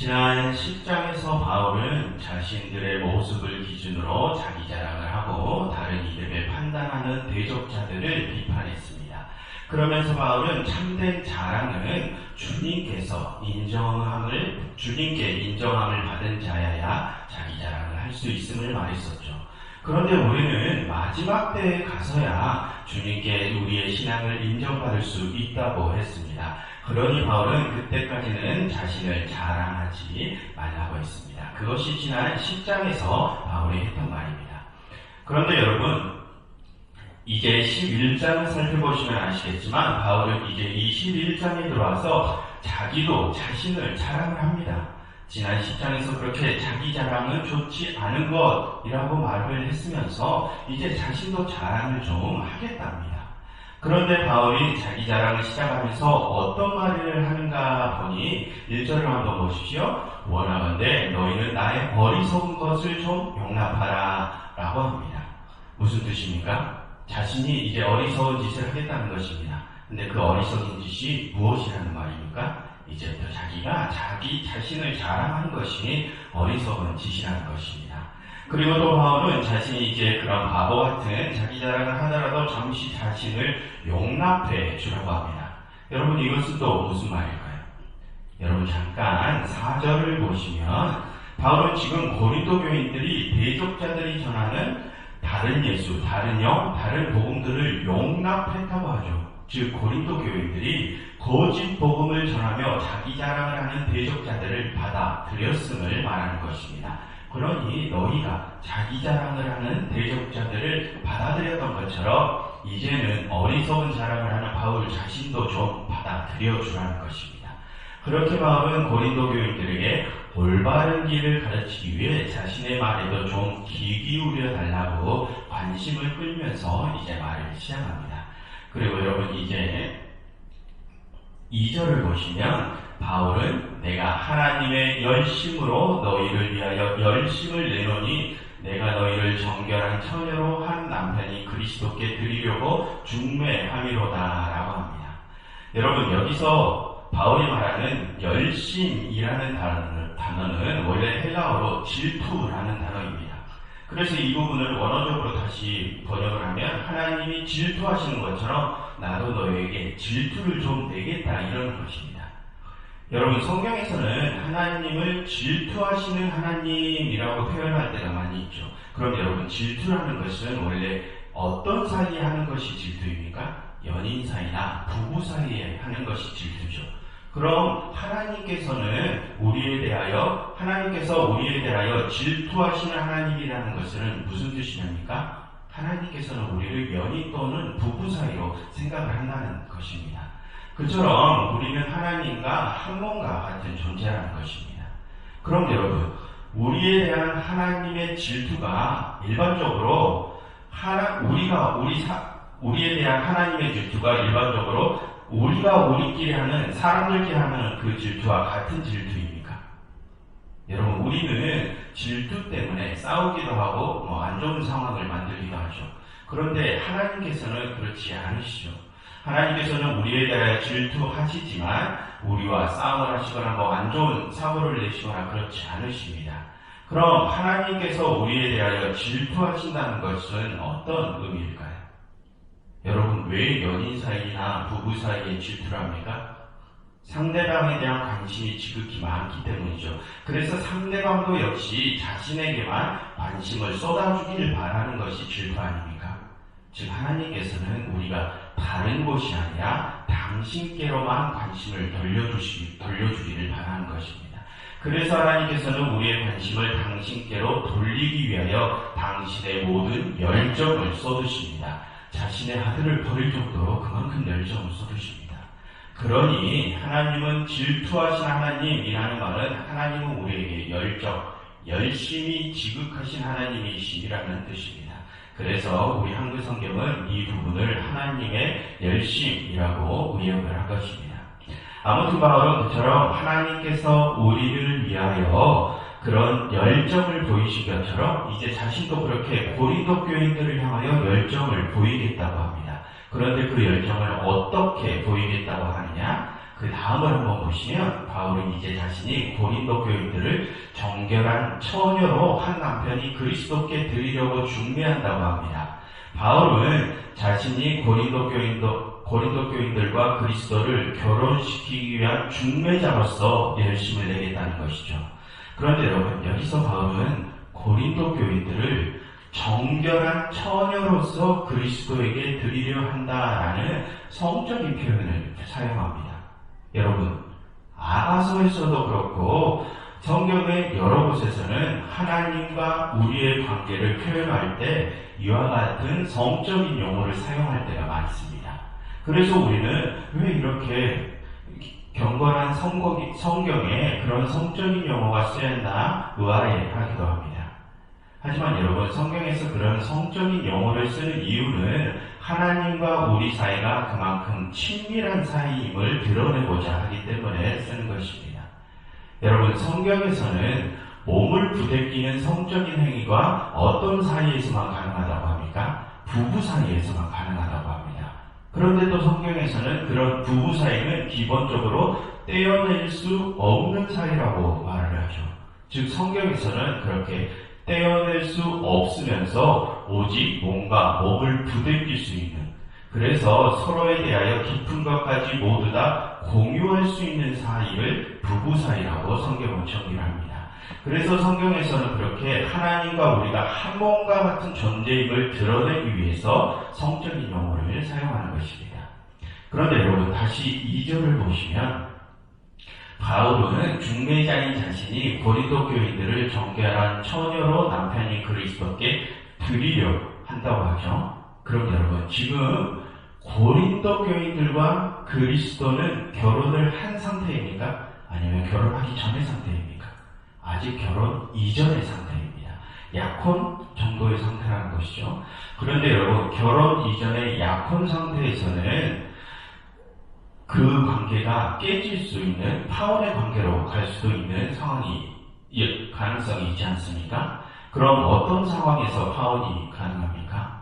지난 10장에서 바울은 자신들의 모습을 기준으로 자기 자랑을 하고 다른 이들을 판단하는 대적자들을 비판했습니다. 그러면서 바울은 참된 자랑은 주님께 인정함을 받은 자야야 자기 자랑을 할 수 있음을 말했었죠. 그런데 우리는 마지막 때에 가서야 주님께 우리의 신앙을 인정받을 수 있다고 했습니다. 그러니 바울은 그때까지는 자신을 자랑하지 말라고 했습니다. 그것이 지난 10장에서 바울이 했던 말입니다. 그런데 여러분, 이제 11장을 살펴보시면 아시겠지만 바울은 이제 이 11장에 들어와서 자기도 자신을 자랑을 합니다. 지난 10장에서 그렇게 자기 자랑은 좋지 않은 것이라고 말을 했으면서 이제 자신도 자랑을 좀 하겠답니다. 그런데 바울이 자기 자랑을 시작하면서 어떤 말을 하는가 보니 1절을 한번 보십시오. 원하건대 너희는 나의 어리석은 것을 좀 용납하라 라고 합니다. 무슨 뜻입니까? 자신이 이제 어리석은 짓을 하겠다는 것입니다. 근데 그 어리석은 짓이 무엇이라는 말입니까? 이제부터 자기가 자기 자신을 자랑하는 것이 어리석은 짓이라는 것입니다. 그리고 또 바울은 자신이 이제 그런 바보 같은 자기 자랑을 하더라도 잠시 자신을 용납해 주라고 합니다. 여러분, 이것은 또 무슨 말일까요? 여러분, 잠깐 4절을 보시면 바울은 지금 고린도 교인들이 대적자들이 전하는 다른 예수, 다른 영, 다른 복음들을 용납했다고 하죠. 즉 고린도 교인들이 거짓 복음을 전하며 자기 자랑을 하는 대적자들을 받아들였음을 말하는 것입니다. 그러니 너희가 자기 자랑을 하는 대적자들을 받아들였던 것처럼 이제는 어리석은 자랑을 하는 바울 자신도 좀 받아들여 주라는 것입니다. 그렇게 바울은 고린도 교인들에게 올바른 길을 가르치기 위해 자신의 말에도 좀 귀 기울여 달라고 관심을 끌면서 이제 말을 시작합니다. 그리고 여러분, 이제 2절을 보시면 바울은 내가 하나님의 열심으로 너희를 위하여 열심을 내노니 내가 너희를 정결한 처녀로 한 남편이 그리스도께 드리려고 중매함이로다 라고 합니다. 여러분, 여기서 바울이 말하는 열심이라는 단어는 원래 헬라어로 질투라는 단어입니다. 그래서 이 부분을 원어적으로 다시 번역을 하면 하나님이 질투하시는 것처럼 나도 너에게 질투를 좀 내겠다 이러는 것입니다. 여러분, 성경에서는 하나님을 질투하시는 하나님이라고 표현할 때가 많이 있죠. 그럼 여러분, 질투라는 것은 원래 어떤 사이에 하는 것이 질투입니까? 연인 사이나 부부 사이에 하는 것이 질투죠. 그럼 하나님께서 우리에 대하여 질투하시는 하나님이라는 것은 무슨 뜻이냐니까? 하나님께서는 우리를 연인 또는 부부 사이로 생각을 한다는 것입니다. 그처럼 우리는 하나님과 한 몸과 같은 존재라는 것입니다. 그럼 여러분, 우리에 대한 하나님의 질투가 일반적으로 우리에 대한 하나님의 질투가 일반적으로 우리가 우리끼리 하는, 사람들끼리 하는 그 질투와 같은 질투입니까? 여러분, 우리는 질투 때문에 싸우기도 하고 안 좋은 상황을 만들기도 하죠. 그런데 하나님께서는 그렇지 않으시죠. 하나님께서는 우리에 대하여 질투하시지만 우리와 싸움을 하시거나 안 좋은 사고를 내시거나 그렇지 않으십니다. 그럼 하나님께서 우리에 대하여 질투하신다는 것은 어떤 의미일까요? 여러분, 왜 연인 사이나 부부 사이에 질투를 합니까? 상대방에 대한 관심이 지극히 많기 때문이죠. 그래서 상대방도 역시 자신에게만 관심을 쏟아주기를 바라는 것이 질투 아닙니까? 즉 하나님께서는 우리가 다른 곳이 아니라 당신께로만 관심을 돌려주기를 바라는 것입니다. 그래서 하나님께서는 우리의 관심을 당신께로 돌리기 위하여 당신의 모든 열정을 쏟으십니다. 자신의 아들을 버릴 정도로 그만큼 열정을 쏟으십니다. 그러니 하나님은 질투하신 하나님이라는 말은 하나님은 우리에게 열심히 지극하신 하나님이시라는 뜻입니다. 그래서 우리 한글 성경은 이 부분을 하나님의 열심이라고 의역을 한 것입니다. 아무튼 바울은 그처럼 하나님께서 우리를 위하여 그런 열정을 보이신 것처럼 이제 자신도 그렇게 고린도 교인들을 향하여 열정을 보이겠다고 합니다. 그런데 그 열정을 어떻게 보이겠다고 하느냐? 그 다음을 한번 보시면 바울은 이제 자신이 고린도 교인들을 정결한 처녀로 한 남편이 그리스도께 드리려고 중매한다고 합니다. 바울은 자신이 고린도 교인들과 그리스도를 결혼시키기 위한 중매자로서 열심을 내겠다는 것이죠. 그런데 여러분, 여기서 바울은 고린도 교인들을 정결한 처녀로서 그리스도에게 드리려 한다라는 성적인 표현을 사용합니다. 여러분, 아가서에서도 그렇고 성경의 여러 곳에서는 하나님과 우리의 관계를 표현할 때 이와 같은 성적인 용어를 사용할 때가 많습니다. 그래서 우리는 왜 이렇게 경건한 성경에 그런 성적인 용어가 쓰였나 의아해하기도 합니다. 하지만 여러분, 성경에서 그런 성적인 용어를 쓰는 이유는 하나님과 우리 사이가 그만큼 친밀한 사이임을 드러내고자 하기 때문에 쓰는 것입니다. 여러분, 성경에서는 몸을 부대끼는 성적인 행위가 어떤 사이에서만 가능하다고 합니까? 부부 사이에서만 가능하다고 합니다. 그런데 또 성경에서는 그런 부부 사이는 기본적으로 떼어낼 수 없는 사이라고 말을 하죠. 즉, 성경에서는 그렇게 떼어낼 수 없으면서 오직 몸을 부대낄 수 있는, 그래서 서로에 대하여 깊은 것까지 모두 다 공유할 수 있는 사이를 부부 사이라고 성경은 정의를 합니다. 그래서 성경에서는 그렇게 하나님과 우리가 한 몸과 같은 존재임을 드러내기 위해서 성적인 용어를 사용하는 것입니다. 그런데 여러분, 다시 2절을 보시면 바울은 중매자인 자신이 고린도 교인들을 정결한 처녀로 남편인 그리스도께 드리려 한다고 하죠. 그럼 여러분, 지금 고린도 교인들과 그리스도는 결혼을 한 상태입니까? 아니면 결혼하기 전의 상태입니까? 아직 결혼 이전의 상태입니다. 약혼 정도의 상태라는 것이죠. 그런데 여러분, 결혼 이전의 약혼 상태에서는 그 관계가 깨질 수 있는 파혼의 관계로 갈 수도 있는 가능성이 있지 않습니까? 그럼 어떤 상황에서 파혼이 가능합니까?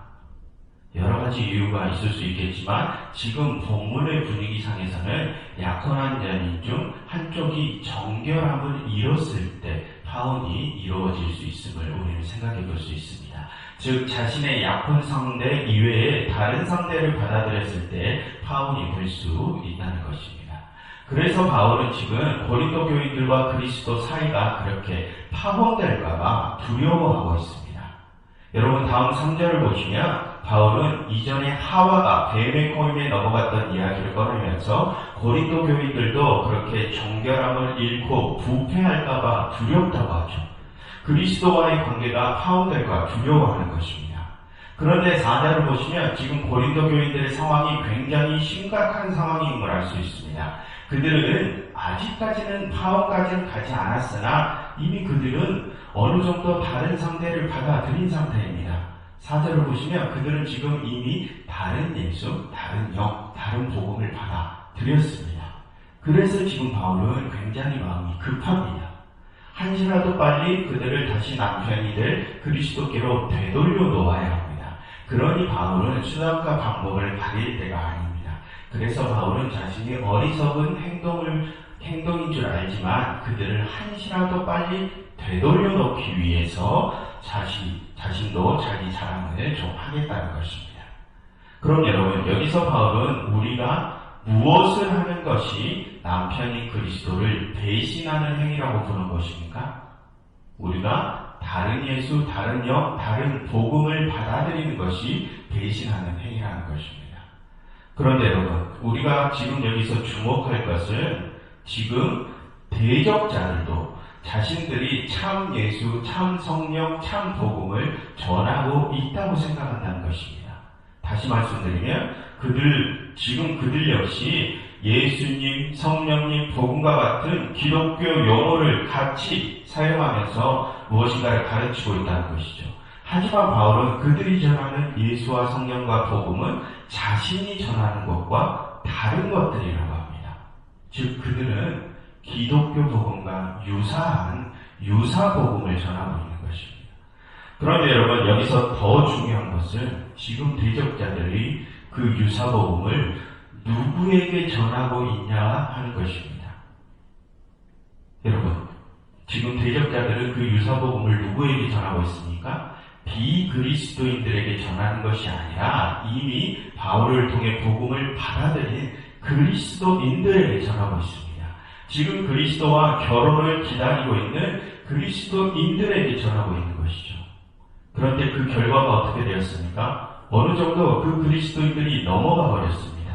여러 가지 이유가 있을 수 있겠지만 지금 본문의 분위기상에서는 약혼한 연인 중 한쪽이 정결함을 잃었을 때 파혼이 이루어질 수 있음을 우리는 생각해 볼 수 있습니다. 즉, 자신의 약혼 상대 이외에 다른 상대를 받아들였을 때 파혼이 될 수 있다는 것입니다. 그래서 바울은 지금 고린도 교인들과 그리스도 사이가 그렇게 파혼될까봐 두려워하고 있습니다. 여러분, 다음 3절을 보시면 바울은 이전에 하와가 뱀의 꼬임에 넘어갔던 이야기를 꺼내면서 고린도 교인들도 그렇게 정결함을 잃고 부패할까봐 두렵다고 하죠. 그리스도와의 관계가 파혼될까 두려워하는 것입니다. 그런데 4절을 보시면 지금 고린도 교인들의 상황이 굉장히 심각한 상황임을 알 수 있습니다. 그들은 아직까지는 파혼까지는 가지 않았으나 이미 그들은 어느 정도 다른 상대를 받아들인 상태입니다. 4절을 보시면 그들은 지금 이미 다른 예수, 다른 영, 다른 복음을 받아들였습니다. 그래서 지금 바울은 굉장히 마음이 급합니다. 한시라도 빨리 그들을 다시 남편이 될 그리스도께로 되돌려 놓아야 합니다. 그러니 바울은 수단과 방법을 가릴 때가 아닙니다. 그래서 바울은 자신이 어리석은 행동인 줄 알지만 그들을 한시라도 빨리 되돌려 놓기 위해서 자신도 자기 자랑을 좀 하겠다는 것입니다. 그럼 여러분, 여기서 바울은 우리가 무엇을 하는 것이 남편인 그리스도를 배신하는 행위라고 보는 것입니까? 우리가 다른 예수, 다른 영, 다른 복음을 받아들이는 것이 배신하는 행위라는 것입니다. 그런데 여러분, 우리가 지금 여기서 주목할 것은 지금 대적자들도 자신들이 참 예수, 참 성령, 참 복음을 전하고 있다고 생각한다는 것입니다. 다시 말씀드리면 지금 그들 역시 예수님, 성령님, 복음과 같은 기독교 용어를 같이 사용하면서 무엇인가를 가르치고 있다는 것이죠. 하지만 바울은 그들이 전하는 예수와 성령과 복음은 자신이 전하는 것과 다른 것들이라고 합니다. 즉, 그들은 기독교 복음과 유사한 유사 복음을 전하고 있는 것입니다. 그런데 여러분, 여기서 더 중요한 것은 지금 대적자들이 그 유사 복음을 누구에게 전하고 있냐 하는 것입니다. 여러분, 지금 대적자들은 그 유사복음을 누구에게 전하고 있습니까? 비그리스도인들에게 전하는 것이 아니라 이미 바울을 통해 복음을 받아들인 그리스도인들에게 전하고 있습니다. 지금 그리스도와 결혼을 기다리고 있는 그리스도인들에게 전하고 있는 것이죠. 그런데 그 결과가 어떻게 되었습니까? 어느 정도 그 그리스도인들이 넘어가 버렸습니다.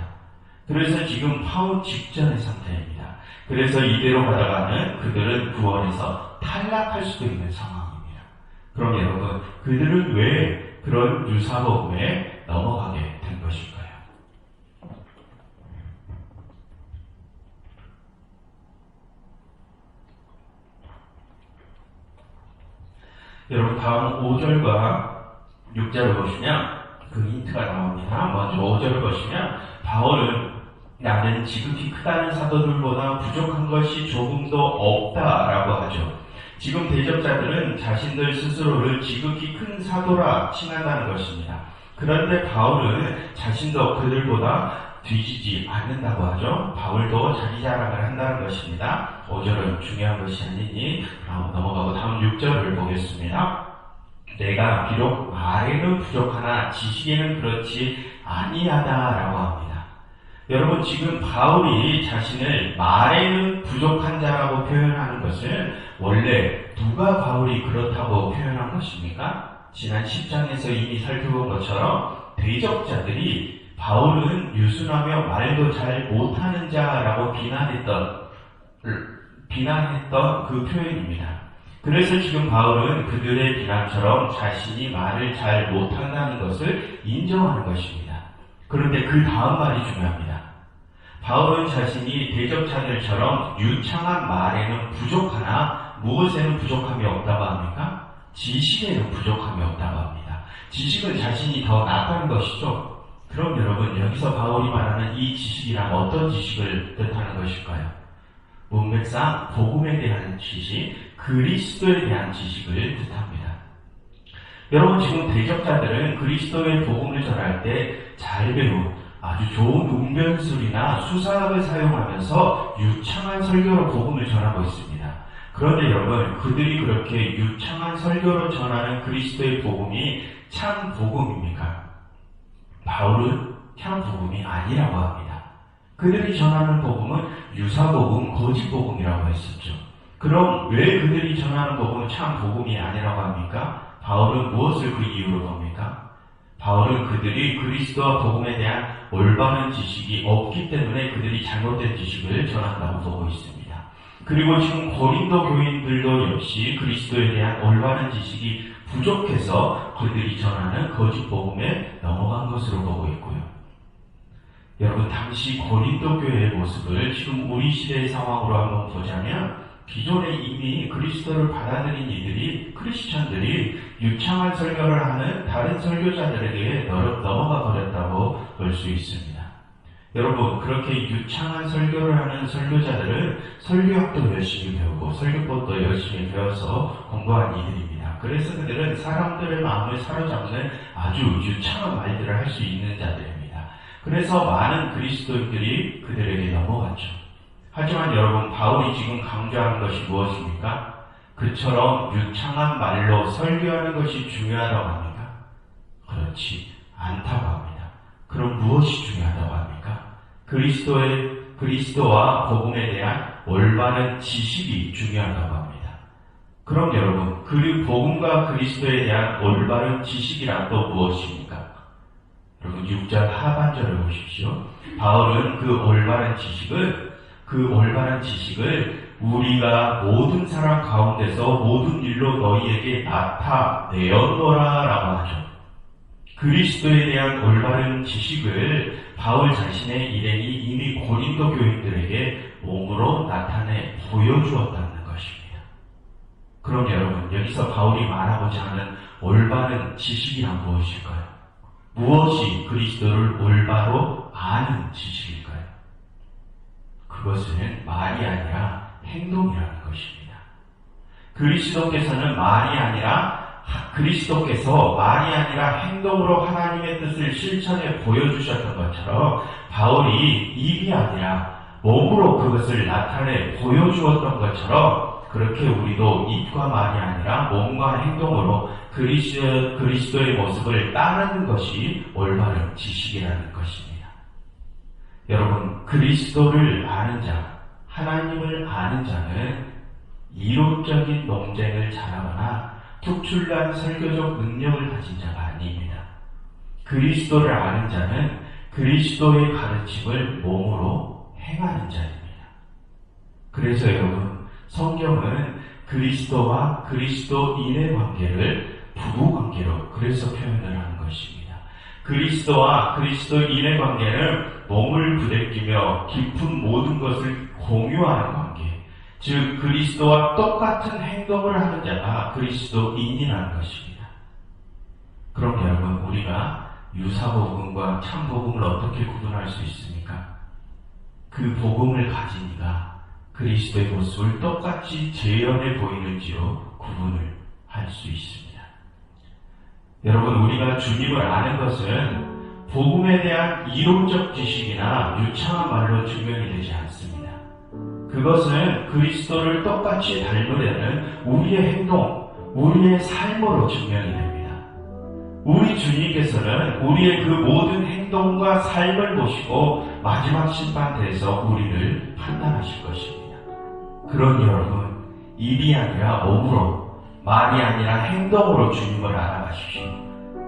그래서 지금 파혼 직전의 상태입니다. 그래서 이대로 가다가는 그들은 구원에서 탈락할 수도 있는 상황입니다. 그럼 여러분, 그들은 왜 그런 유사복음에 넘어가게 된 것일까요? 여러분, 다음 5절과 6절을 보시면 그 힌트가 나옵니다. 먼저 5절을 보시면 바울은 나는 지극히 크다는 사도들보다 부족한 것이 조금도 없다라고 하죠. 지금 대적자들은 자신들 스스로를 지극히 큰 사도라 칭한다는 것입니다. 그런데 바울은 자신도 그들보다 뒤지지 않는다고 하죠. 바울도 자기 자랑을 한다는 것입니다. 5절은 중요한 것이 아니니 넘어가고 다음 6절을 보겠습니다. 내가 비록 말에는 부족하나 지식에는 그렇지 아니하다라고 합니다. 여러분, 지금 바울이 자신을 말에는 부족한 자라고 표현하는 것은 원래 누가 바울이 그렇다고 표현한 것입니까? 지난 10장에서 이미 살펴본 것처럼 대적자들이 바울은 유순하며 말도 잘 못하는 자라고 비난했던 그 표현입니다. 그래서 지금 바울은 그들의 비난처럼 자신이 말을 잘 못한다는 것을 인정하는 것입니다. 그런데 그 다음 말이 중요합니다. 바울은 자신이 대적자들처럼 유창한 말에는 부족하나 무엇에는 부족함이 없다고 합니까? 지식에는 부족함이 없다고 합니다. 지식은 자신이 더 낫다는 것이죠. 그럼 여러분, 여기서 바울이 말하는 이 지식이란 어떤 지식을 뜻하는 것일까요? 문맥상 복음에 대한 지식, 그리스도에 대한 지식을 뜻합니다. 여러분, 지금 대적자들은 그리스도의 복음을 전할 때 잘 배운 아주 좋은 웅변술이나 수사학을 사용하면서 유창한 설교로 복음을 전하고 있습니다. 그런데 여러분, 그들이 그렇게 유창한 설교로 전하는 그리스도의 복음이 참 복음입니까? 바울은 참 복음이 아니라고 합니다. 그들이 전하는 복음은 유사복음, 거짓복음이라고 했었죠. 그럼 왜 그들이 전하는 복음은 참 복음이 아니라고 합니까? 바울은 무엇을 그 이유로 봅니까? 바울은 그들이 그리스도와 복음에 대한 올바른 지식이 없기 때문에 그들이 잘못된 지식을 전한다고 보고 있습니다. 그리고 지금 고린도 교인들도 역시 그리스도에 대한 올바른 지식이 부족해서 그들이 전하는 거짓 복음에 넘어간 것으로 보고 있고요. 여러분, 당시 고린도 교회의 모습을 지금 우리 시대의 상황으로 한번 보자면 기존에 이미 그리스도를 받아들인 이들이, 크리스천들이 유창한 설교를 하는 다른 설교자들에게 넘어가 버렸다고 볼 수 있습니다. 여러분, 그렇게 유창한 설교를 하는 설교자들은 설교학도 열심히 배우고 설교법도 열심히 배워서 공부한 이들입니다. 그래서 그들은 사람들의 마음을 사로잡는 아주 유창한 말들을 할 수 있는 자들입니다. 그래서 많은 그리스도인들이 그들에게 넘어갔죠. 하지만 여러분, 바울이 지금 강조하는 것이 무엇입니까? 그처럼 유창한 말로 설교하는 것이 중요하다고 합니까? 그렇지 않다고 합니다. 그럼 무엇이 중요하다고 합니까? 그리스도와 복음에 대한 올바른 지식이 중요하다고 합니다. 그럼 여러분, 그 복음과 그리스도에 대한 올바른 지식이란 또 무엇입니까? 여러분, 6절 하반절을 보십시오. 바울은 그 올바른 지식을 우리가 모든 사람 가운데서 모든 일로 너희에게 나타내었노라 라고 하죠. 그리스도에 대한 올바른 지식을 바울 자신의 일행이 이미 고린도 교인들에게 몸으로 나타내 보여주었다는 것입니다. 그럼 여러분, 여기서 바울이 말하고자 하는 올바른 지식이란 무엇일까요? 무엇이 그리스도를 올바로 아는 지식일까요? 그것은 말이 아니라 행동이라는 것입니다. 그리스도께서는 말이 아니라 그리스도께서 말이 아니라 행동으로 하나님의 뜻을 실천해 보여주셨던 것처럼 바울이 입이 아니라 몸으로 그것을 나타내 보여주었던 것처럼 그렇게 우리도 입과 말이 아니라 몸과 행동으로 그리스도의 모습을 따르는 것이 올바른 지식이라는 것입니다. 여러분, 그리스도를 아는 자, 하나님을 아는 자는 이론적인 논쟁을 잘하거나 특출난 설교적 능력을 가진 자가 아닙니다. 그리스도를 아는 자는 그리스도의 가르침을 몸으로 행하는 자입니다. 그래서 여러분, 성경은 그리스도와 그리스도인의 관계를 부부관계로 그래서 표현을 하는 것입니다. 그리스도와 그리스도인의 관계는 몸을 부대끼며 깊은 모든 것을 공유하는 관계, 즉 그리스도와 똑같은 행동을 하는 자가 그리스도인이라는 것입니다. 그럼 여러분, 우리가 유사복음과 참복음을 어떻게 구분할 수 있습니까? 그 복음을 가진 이가 그리스도의 모습을 똑같이 재현해 보이는지로 구분을 할 수 있습니다. 여러분, 우리가 주님을 아는 것은 복음에 대한 이론적 지식이나 유창한 말로 증명이 되지 않습니다. 그것은 그리스도를 똑같이 닮으려는 우리의 행동, 우리의 삶으로 증명이 됩니다. 우리 주님께서는 우리의 그 모든 행동과 삶을 보시고 마지막 심판대에서 우리를 판단하실 것입니다. 그러니 여러분, 입이 아니라 몸으로, 말이 아니라 행동으로 주님을 알아가십시오.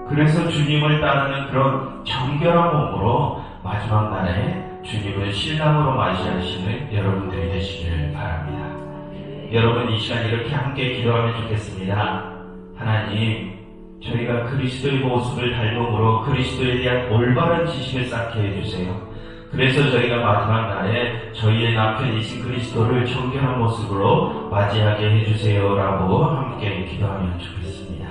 그래서 주님을 따르는 그런 정결한 몸으로 마지막 날에 주님을 신랑으로 맞이하시는 여러분들이 되시기를 바랍니다. 여러분, 이 시간 이렇게 함께 기도하면 좋겠습니다. 하나님, 저희가 그리스도의 모습을 닮음으로 그리스도에 대한 올바른 지식을 쌓게 해주세요. 그래서 저희가 마지막 날에 저희의 남편이신 그리스도를 정결한 모습으로 맞이하게 해주세요라고 함께 기도하면 좋겠습니다.